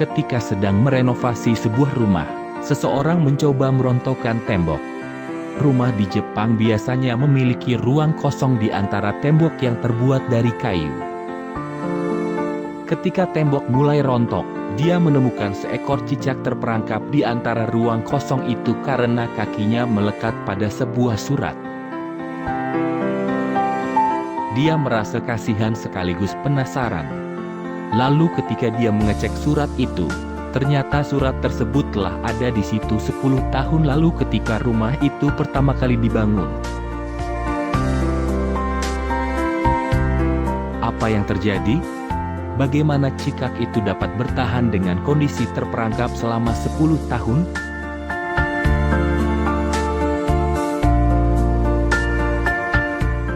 Ketika sedang merenovasi sebuah rumah, seseorang mencoba merontokkan tembok. Rumah di Jepang biasanya memiliki ruang kosong di antara tembok yang terbuat dari kayu. Ketika tembok mulai rontok, dia menemukan seekor cicak terperangkap di antara ruang kosong itu karena kakinya melekat pada sebuah surat. Dia merasa kasihan sekaligus penasaran. Lalu ketika dia mengecek surat itu, ternyata surat tersebut telah ada di situ 10 tahun lalu ketika rumah itu pertama kali dibangun. Apa yang terjadi? Bagaimana cicak itu dapat bertahan dengan kondisi terperangkap selama 10 tahun?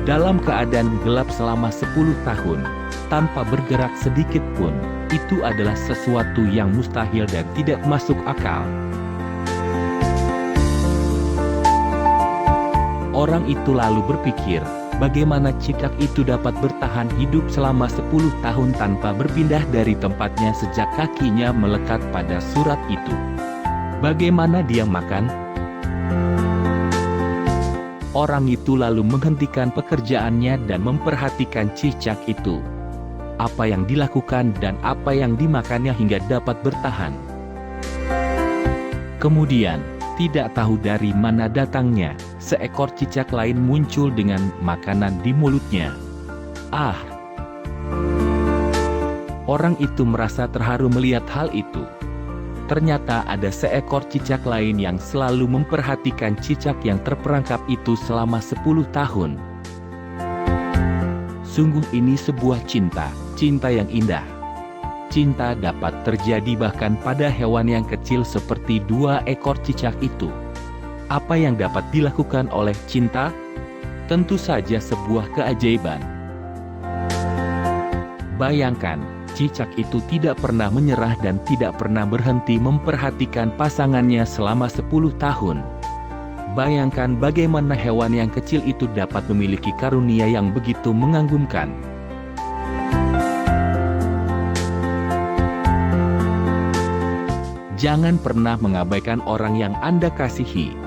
Dalam keadaan gelap selama 10 tahun, tanpa bergerak sedikit pun, itu adalah sesuatu yang mustahil dan tidak masuk akal. Orang itu lalu berpikir, bagaimana cicak itu dapat bertahan hidup selama 10 tahun tanpa berpindah dari tempatnya sejak kakinya melekat pada surat itu. Bagaimana dia makan? Orang itu lalu menghentikan pekerjaannya dan memperhatikan cicak itu. Apa yang dilakukan dan apa yang dimakannya hingga dapat bertahan. Kemudian, tidak tahu dari mana datangnya, seekor cicak lain muncul dengan makanan di mulutnya. Ah! Orang itu merasa terharu melihat hal itu. Ternyata ada seekor cicak lain yang selalu memperhatikan cicak yang terperangkap itu selama 10 tahun. Sungguh ini sebuah cinta yang indah. Cinta dapat terjadi bahkan pada hewan yang kecil seperti 2 ekor cicak itu. Apa yang dapat dilakukan oleh cinta? Tentu saja sebuah keajaiban. Bayangkan, cicak itu tidak pernah menyerah dan tidak pernah berhenti memperhatikan pasangannya selama 10 tahun. Bayangkan bagaimana hewan yang kecil itu dapat memiliki karunia yang begitu mengagumkan. Jangan pernah mengabaikan orang yang Anda kasihi.